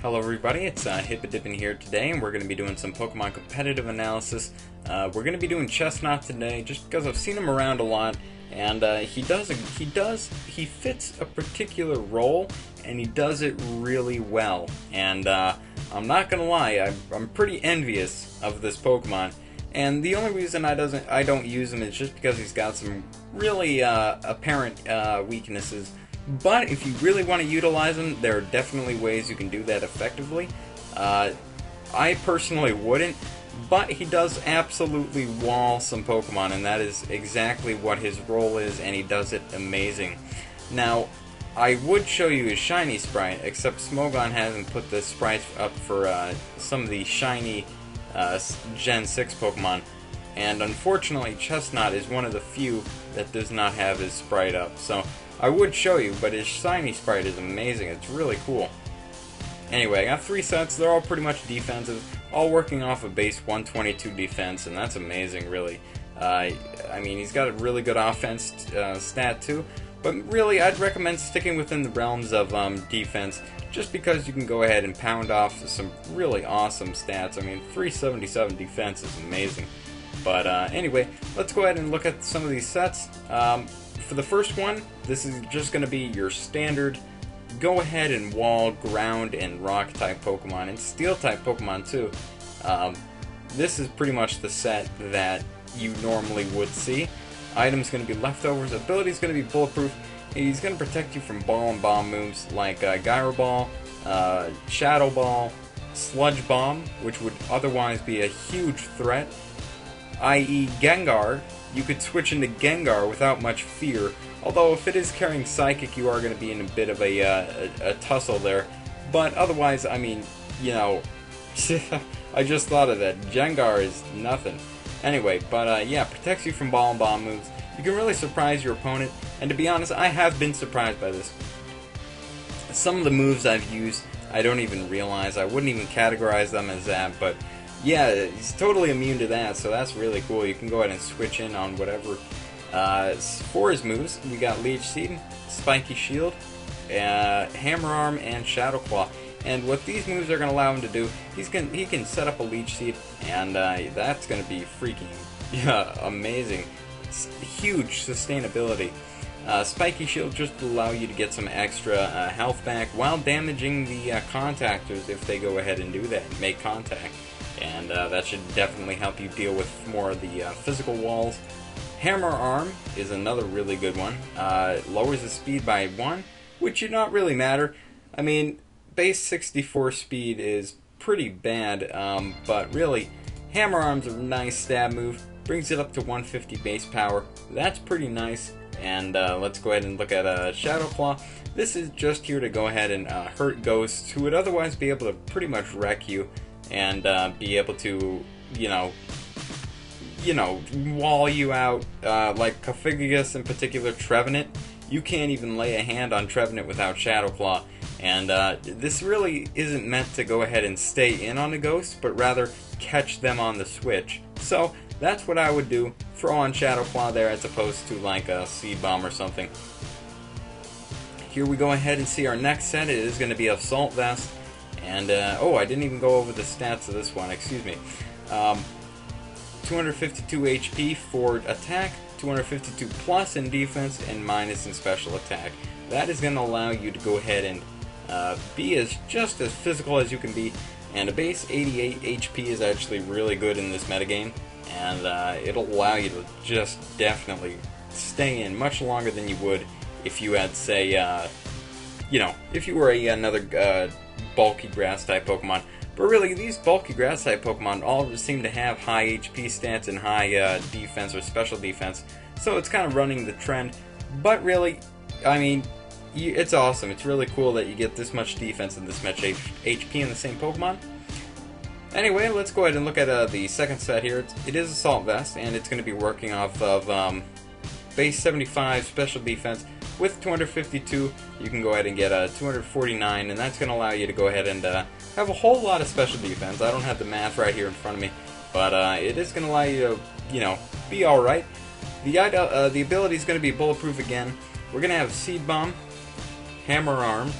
Hello everybody, it's Hippodippin here today, and we're going to be doing some Pokemon competitive analysis. We're going to be doing Chesnaught today, just because I've seen him around a lot, and he fits a particular role, and he does it really well. And I'm not going to lie, I'm pretty envious of this Pokemon. And the only reason I don't use him is just because he's got some really apparent weaknesses. But if you really want to utilize them, there are definitely ways you can do that effectively. I personally wouldn't, but he does absolutely wall some Pokemon, and that is exactly what his role is, and he does it amazing. Now, I would show you his shiny sprite, except Smogon hasn't put the sprites up for some of the shiny Gen 6 Pokemon, and unfortunately Chesnaught is one of the few that does not have his sprite up. So I would show you, but his shiny sprite is amazing. It's really cool. Anyway, I got 3 sets. They're all pretty much defensive, all working off a base 122 defense, and that's amazing, really. I mean, he's got a really good offense stat too, but really I'd recommend sticking within the realms of defense, just because you can go ahead and pound off some really awesome stats. I mean, 377 defense is amazing. But anyway, let's go ahead and look at some of these sets. For the first one, this is just going to be your standard go ahead and wall, ground, and rock type Pokemon, and steel type Pokemon too. This is pretty much the set that you normally would see. Items going to be leftovers, ability is going to be bulletproof. He's going to protect you from ball and bomb moves like Gyro Ball, Shadow Ball, Sludge Bomb, which would otherwise be a huge threat, i.e. Gengar. You could switch into Gengar without much fear, although if it is carrying Psychic, you are going to be in a bit of a tussle there. But otherwise, I mean, you know, I just thought of that. Gengar is nothing. Anyway, but yeah, protects you from ball and bomb moves. You can really surprise your opponent, and to be honest, I have been surprised by this. Some of the moves I've used, I don't even realize. I wouldn't even categorize them as that, but yeah, he's totally immune to that, so that's really cool. You can go ahead and switch in on whatever. For his moves, we got Leech Seed, Spiky Shield, Hammer Arm, and Shadow Claw. And what these moves are going to allow him to do, he can set up a Leech Seed, and that's going to be freaking amazing. It's huge sustainability. Spiky Shield just will allow you to get some extra health back while damaging the contactors if they go ahead and do that, make contact. And that should definitely help you deal with more of the physical walls. Hammer Arm is another really good one. Lowers the speed by 1, which should not really matter. I mean, base 64 speed is pretty bad, but really, Hammer Arm's a nice stab move. Brings it up to 150 base power. That's pretty nice. And let's go ahead and look at Shadow Claw. This is just here to go ahead and hurt ghosts who would otherwise be able to pretty much wreck you, and be able to, you know, wall you out, like Cophigus in particular, Trevenant. You can't even lay a hand on Trevenant without Shadow Claw, and this really isn't meant to go ahead and stay in on the ghost, but rather catch them on the switch. So that's what I would do, throw on Shadow Claw there as opposed to like a Seed Bomb or something. Here we go ahead and see our next set. It is going to be Assault Vest. And, oh, I didn't even go over the stats of this one, excuse me. 252 HP for attack, 252 plus in defense, and minus in special attack. That is going to allow you to go ahead and be just as physical as you can be. And a base 88 HP is actually really good in this metagame. And it'll allow you to just definitely stay in much longer than you would if you had, say, you know, if you were another bulky grass type Pokemon. But really, these bulky grass type Pokemon all seem to have high HP stats and high defense or special defense, so it's kind of running the trend. But really, I mean, it's awesome. It's really cool that you get this much defense and this much HP in the same Pokemon. Anyway, let's go ahead and look at the second set here. It is Assault Vest, and it's going to be working off of base 75 special defense. With 252, you can go ahead and get a 249, and that's going to allow you to go ahead and have a whole lot of special defense. I don't have the math right here in front of me, but it is going to allow you to, you know, be alright. The ability is going to be bulletproof again. We're going to have Seed Bomb, Hammer Arm,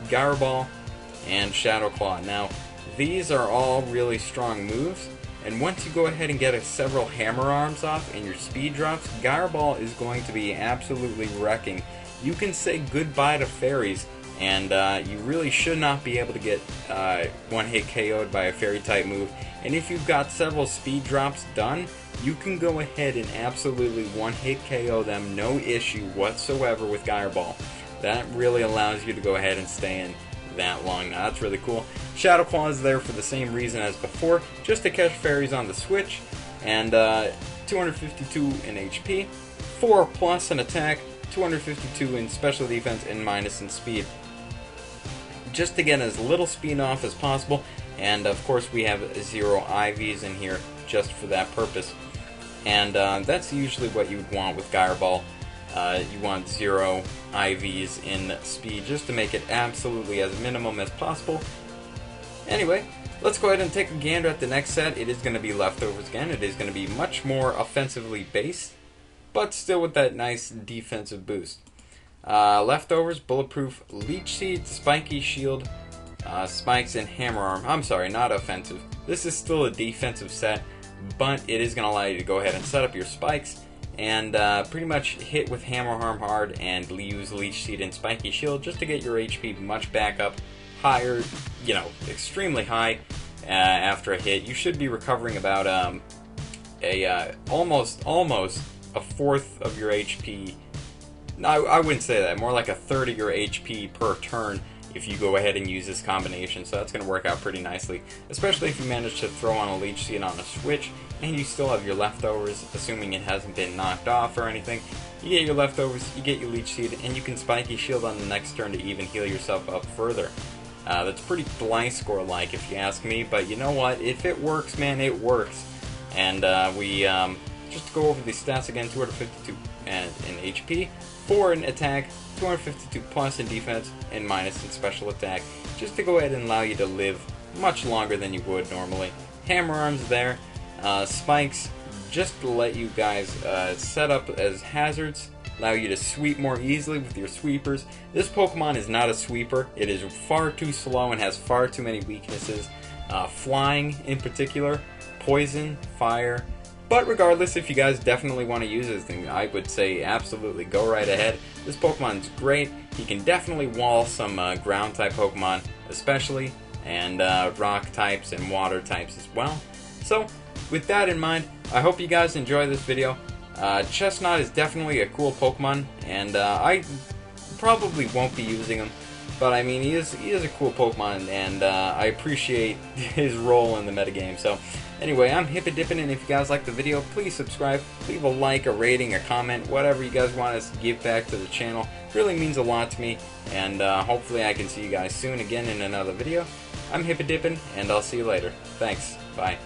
Gyro Ball, and Shadow Claw. Now, these are all really strong moves, and once you go ahead and get several Hammer Arms off and your speed drops, Gyre Ball is going to be absolutely wrecking. You can say goodbye to fairies, and you really should not be able to get one-hit KO'd by a fairy-type move. And if you've got several speed drops done, you can go ahead and absolutely one-hit KO them, no issue whatsoever with Gyre Ball. That really allows you to go ahead and stay in that long. Now that's really cool. Shadow Claw is there for the same reason as before, just to catch fairies on the switch, and 252 in HP, 4 plus in attack, 252 in special defense, and minus in speed. Just to get as little speed off as possible, and of course we have 0 IVs in here just for that purpose. And that's usually what you would want with Gyre Ball. You want 0 IVs in speed just to make it absolutely as minimum as possible. Anyway, let's go ahead and take a gander at the next set. It is going to be Leftovers again. It is going to be much more offensively based, but still with that nice defensive boost. Leftovers, Bulletproof, Leech Seed, Spiky Shield, Spikes, and Hammer Arm. I'm sorry, not offensive. This is still a defensive set, but it is going to allow you to go ahead and set up your spikes and pretty much hit with Hammer Arm hard and use Leech Seed and Spiky Shield just to get your HP much back up higher, you know, extremely high after a hit. You should be recovering about almost a fourth of your HP. No, I wouldn't say that. More like a third of your HP per turn if you go ahead and use this combination. So that's going to work out pretty nicely, especially if you manage to throw on a Leech Seed on a switch and you still have your Leftovers, assuming it hasn't been knocked off or anything. You get your Leftovers, you get your Leech Seed, and you can Spiky Shield on the next turn to even heal yourself up further. That's pretty blind score-like if you ask me, but you know what? If it works, man, it works. And just to go over the stats again, 252 in HP, 4 in attack, 252 plus in defense, and minus in special attack, just to go ahead and allow you to live much longer than you would normally. Hammer Arms there, Spikes, just to let you guys set up as hazards, allow you to sweep more easily with your sweepers. This Pokemon is not a sweeper. It is far too slow and has far too many weaknesses. Flying in particular, poison, fire. But regardless, if you guys definitely want to use this thing, I would say absolutely go right ahead. This Pokemon's great. He can definitely wall some ground type Pokemon especially, and rock types and water types as well. So with that in mind, I hope you guys enjoy this video. Chesnaught is definitely a cool Pokemon, and I probably won't be using him, but I mean, he is a cool Pokemon, and I appreciate his role in the metagame. So anyway, I'm Hippidippin', and if you guys like the video, please subscribe, leave a like, a rating, a comment, whatever you guys want us to give back to the channel. It really means a lot to me, and hopefully I can see you guys soon again in another video. I'm Hippidippin', and I'll see you later. Thanks. Bye.